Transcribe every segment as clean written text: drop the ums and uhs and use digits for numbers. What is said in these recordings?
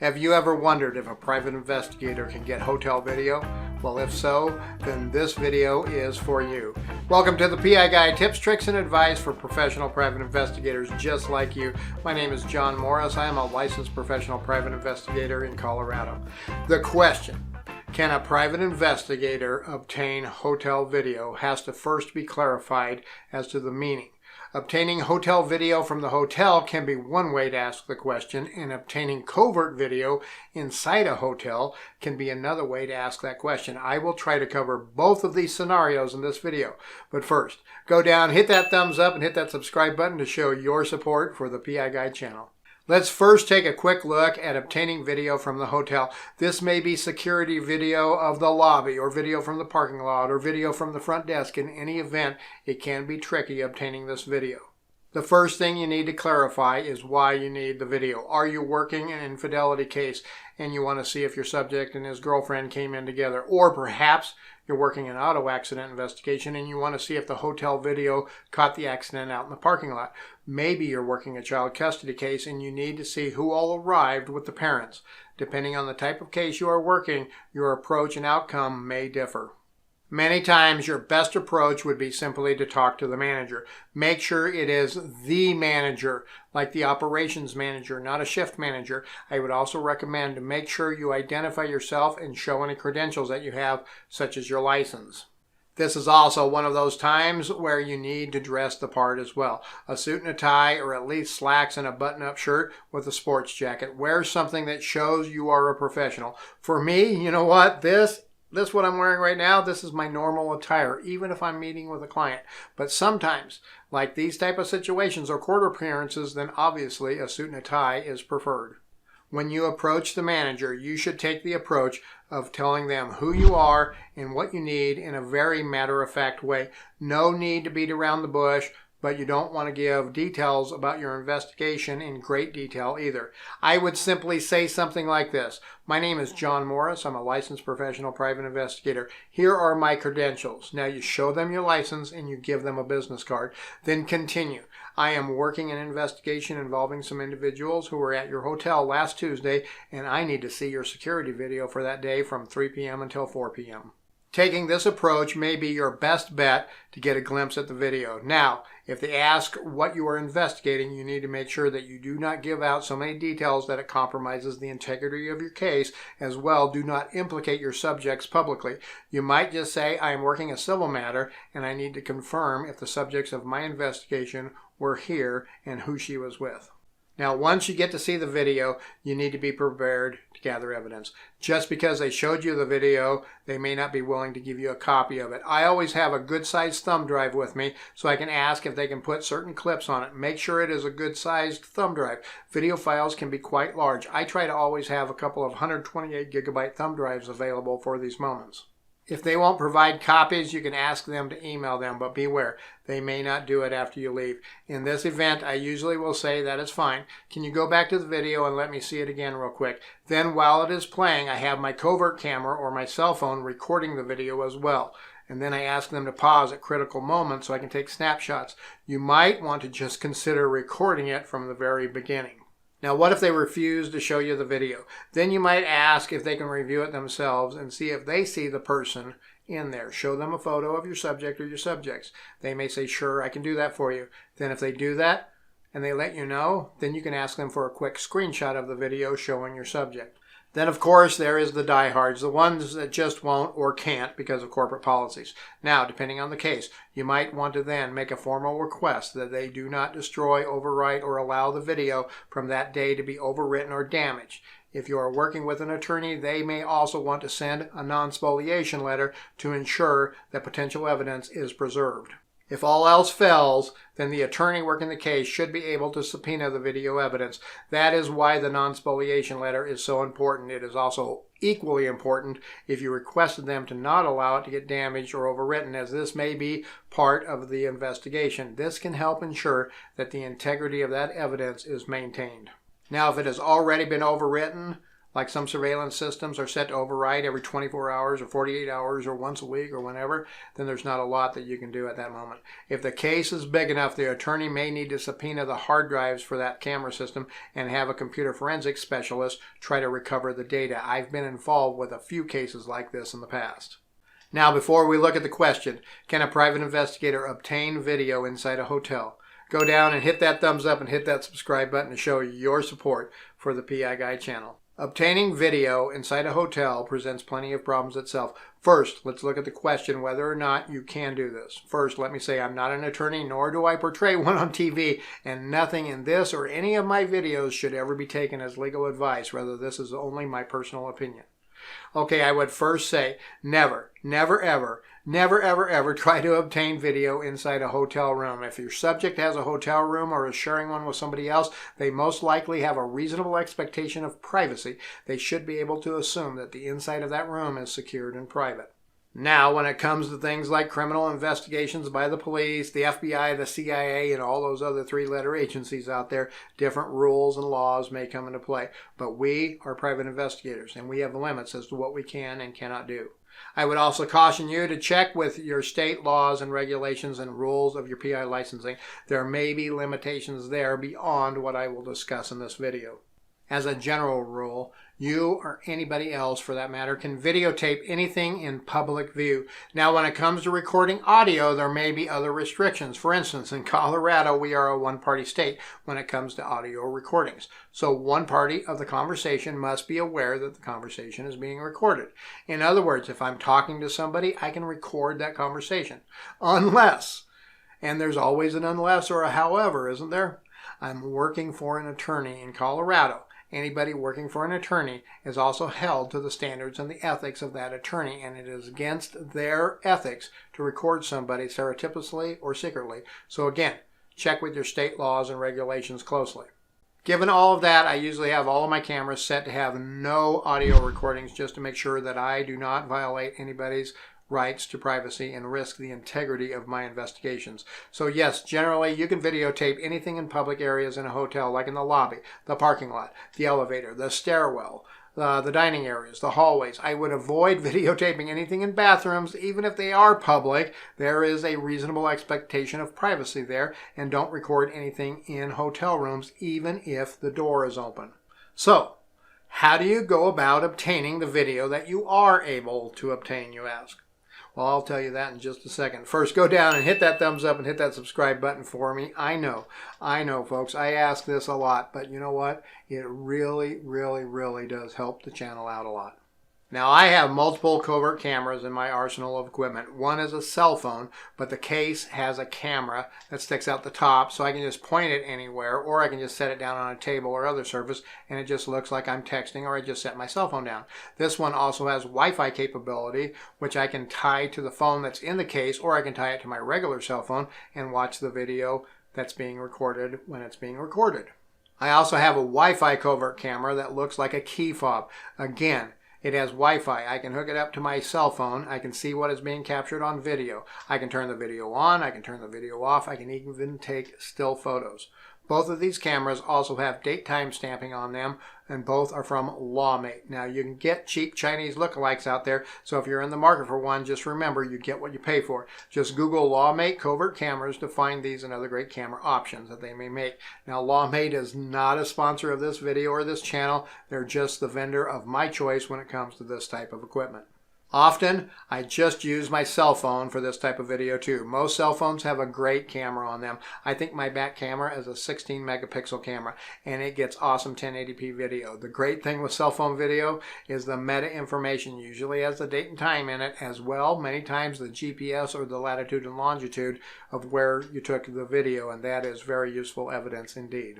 Have you ever wondered if a private investigator can get hotel video? Well, if so, then this video is for you. Welcome to the PI Guy, tips, tricks, and advice for professional private investigators just like you. My name is John Morris. I am a licensed professional private investigator in Colorado. The question, can a private investigator obtain hotel video, has to first be clarified as to the meaning. Obtaining hotel video from the hotel can be one way to ask the question, and obtaining covert video inside a hotel can be another way to ask that question. I will try to cover both of these scenarios in this video. But first, go down, hit that thumbs up, and hit that subscribe button to show your support for the PI Guide channel. Let's first take a quick look at obtaining video from the hotel. This may be security video of the lobby, or video from the parking lot, or video from the front desk. In any event, it can be tricky obtaining this video. The first thing you need to clarify is why you need the video. Are you working an infidelity case and you want to see if your subject and his girlfriend came in together? Or perhaps you're working an auto accident investigation and you want to see if the hotel video caught the accident out in the parking lot. Maybe you're working a child custody case and you need to see who all arrived with the parents. Depending on the type of case you are working, your approach and outcome may differ. Many times your best approach would be simply to talk to the manager. Make sure it is the manager, like the operations manager, not a shift manager. I would also recommend to make sure you identify yourself and show any credentials that you have, such as your license. This is also one of those times where you need to dress the part as well. A suit and a tie, or at least slacks and a button-up shirt with a sports jacket. Wear something that shows you are a professional. For me, you know what? This what I'm wearing right now, this is my normal attire, even if I'm meeting with a client. But sometimes, like these type of situations or court appearances, then obviously a suit and a tie is preferred. When you approach the manager, you should take the approach of telling them who you are and what you need in a very matter-of-fact way. No need to beat around the bush, but you don't want to give details about your investigation in great detail either. I would simply say something like this. My name is John Morris. I'm a licensed professional private investigator. Here are my credentials. Now you show them your license and you give them a business card. Then continue. I am working an investigation involving some individuals who were at your hotel last Tuesday, and I need to see your security video for that day from 3 p.m. until 4 p.m. Taking this approach may be your best bet to get a glimpse at the video. Now, if they ask what you are investigating, you need to make sure that you do not give out so many details that it compromises the integrity of your case. As well, do not implicate your subjects publicly. You might just say, I am working a civil matter and I need to confirm if the subjects of my investigation were here and who she was with. Now, once you get to see the video, you need to be prepared to gather evidence. Just because they showed you the video, they may not be willing to give you a copy of it. I always have a good-sized thumb drive with me, so I can ask if they can put certain clips on it. Make sure it is a good-sized thumb drive. Video files can be quite large. I try to always have a couple of 128 gigabyte thumb drives available for these moments. If they won't provide copies, you can ask them to email them, but beware, they may not do it after you leave. In this event, I usually will say that is fine. Can you go back to the video and let me see it again real quick? Then while it is playing, I have my covert camera or my cell phone recording the video as well. And then I ask them to pause at critical moments so I can take snapshots. You might want to just consider recording it from the very beginning. Now, what if they refuse to show you the video? Then you might ask if they can review it themselves and see if they see the person in there. Show them a photo of your subject or your subjects. They may say, sure, I can do that for you. Then if they do that and they let you know, then you can ask them for a quick screenshot of the video showing your subject. Then, of course, there is the diehards, the ones that just won't or can't because of corporate policies. Now, depending on the case, you might want to then make a formal request that they do not destroy, overwrite, or allow the video from that day to be overwritten or damaged. If you are working with an attorney, they may also want to send a nonspoliation letter to ensure that potential evidence is preserved. If all else fails, then the attorney working the case should be able to subpoena the video evidence. That is why the nonspoliation letter is so important. It is also equally important if you requested them to not allow it to get damaged or overwritten, as this may be part of the investigation. This can help ensure that the integrity of that evidence is maintained. Now, if it has already been overwritten, Like some surveillance systems are set to override every 24 hours or 48 hours or once a week or whenever, then there's not a lot that you can do at that moment. If the case is big enough, the attorney may need to subpoena the hard drives for that camera system and have a computer forensics specialist try to recover the data. I've been involved with a few cases like this in the past. Now, before we look at the question, can a private investigator obtain video inside a hotel? Go down and hit that thumbs up and hit that subscribe button to show your support for the PI Guy channel. Obtaining video inside a hotel presents plenty of problems itself. First, let's look at the question whether or not you can do this. First, let me say I'm not an attorney, nor do I portray one on TV, and nothing in this or any of my videos should ever be taken as legal advice. Rather, this is only my personal opinion. Okay, I would first say never, ever try to obtain video inside a hotel room. If your subject has a hotel room or is sharing one with somebody else, they most likely have a reasonable expectation of privacy. They should be able to assume that the inside of that room is secured and private. Now, when it comes to things like criminal investigations by the police, the FBI, the CIA, and all those other three-letter agencies out there, different rules and laws may come into play. But we are private investigators, and we have limits as to what we can and cannot do. I would also caution you to check with your state laws and regulations and rules of your PI licensing. There may be limitations there beyond what I will discuss in this video. As a general rule, you or anybody else for that matter can videotape anything in public view. Now, when it comes to recording audio, there may be other restrictions. For instance, in Colorado, we are a one-party state when it comes to audio recordings. So one party of the conversation must be aware that the conversation is being recorded. In other words, if I'm talking to somebody, I can record that conversation. Unless, and there's always an unless or a however, isn't there? I'm working for an attorney in Colorado. Anybody working for an attorney is also held to the standards and the ethics of that attorney, and it is against their ethics to record somebody surreptitiously or secretly. So again, check with your state laws and regulations closely. Given all of that, I usually have all of my cameras set to have no audio recordings just to make sure that I do not violate anybody's rights to privacy and risk the integrity of my investigations. So yes, generally you can videotape anything in public areas in a hotel, like in the lobby, the parking lot, the elevator, the stairwell, the dining areas, the hallways. I would avoid videotaping anything in bathrooms, even if they are public. There is a reasonable expectation of privacy there, and don't record anything in hotel rooms, even if the door is open. So, how do you go about obtaining the video that you are able to obtain, you ask? Well, I'll tell you that in just a second. First, go down and hit that thumbs up and hit that subscribe button for me. I know, folks. I ask this a lot, but you know what? It really does help the channel out a lot. Now, I have multiple covert cameras in my arsenal of equipment. One is a cell phone, but the case has a camera that sticks out the top, so I can just point it anywhere, or I can just set it down on a table or other surface, and it just looks like I'm texting, or I just set my cell phone down. This one also has Wi-Fi capability, which I can tie to the phone that's in the case, or I can tie it to my regular cell phone and watch the video that's being recorded when it's being recorded. I also have a Wi-Fi covert camera that looks like a key fob. Again, it has Wi-Fi. I can hook it up to my cell phone. I can see what is being captured on video. I can turn the video on. I can turn the video off. I can even take still photos. Both of these cameras also have date time stamping on them, and both are from LawMate. Now, you can get cheap Chinese lookalikes out there, so if you're in the market for one, just remember you get what you pay for. Just Google LawMate covert cameras to find these and other great camera options that they may make. Now, LawMate is not a sponsor of this video or this channel. They're just the vendor of my choice when it comes to this type of equipment. Often, I just use my cell phone for this type of video too. Most cell phones have a great camera on them. I think my back camera is a 16 megapixel camera, and it gets awesome 1080p video. The great thing with cell phone video is the meta information usually has the date and time in it, as well many times the GPS or the latitude and longitude of where you took the video, and that is very useful evidence indeed.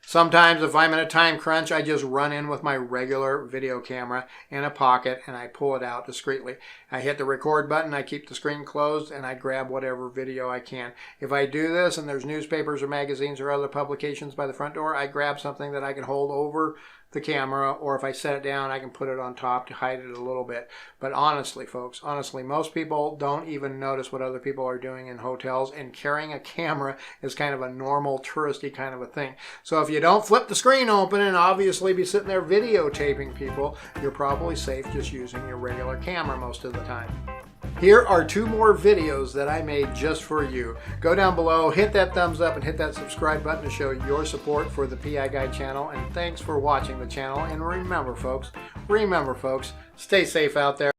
Sometimes if I'm in a time crunch, I just run in with my regular video camera in a pocket and I pull it out discreetly. I hit the record button, I keep the screen closed, and I grab whatever video I can. If I do this and there's newspapers or magazines or other publications by the front door, I grab something that I can hold over the camera, or if I set it down, I can put it on top to hide it a little bit. But honestly, folks, most people don't even notice what other people are doing in hotels, and carrying a camera is kind of a normal touristy kind of a thing. So if you don't flip the screen open and obviously be sitting there videotaping people, you're probably safe just using your regular camera most of the time. Here are 2 more videos that I made just for you. Go down below, hit that thumbs up, and hit that subscribe button to show your support for the PI Guy channel. And thanks for watching the channel. And remember, folks, stay safe out there.